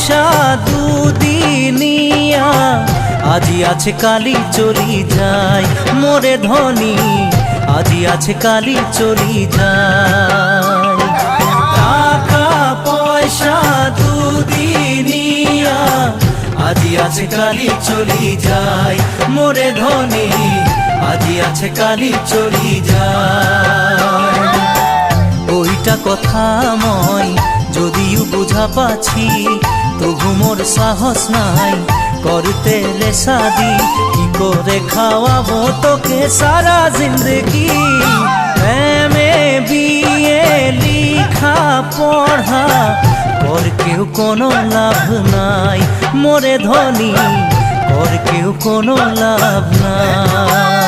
পয়সা দুদিনিয়া আজি আছে কালি চলি যায় মোরে ধনী আজি আছে কালি চলি যায় টাকা পয়সা দুদিনিয়া আজি আছে কালি চলি যায় মোরে ধনী আজি আছে কালি চলি যায় ওইটা কথা মই যদিও বুঝা পাছি তবু মোর সাহস নাই করতে রে শাদি কি করে খাওয়াবো তোকে সারা জিন্দগি প্রেমে বিয়ে লিখা পড়া কর কেউ কোনো লাভ নাই মোরে ধনী কর কেউ কোনো লাভ নাই।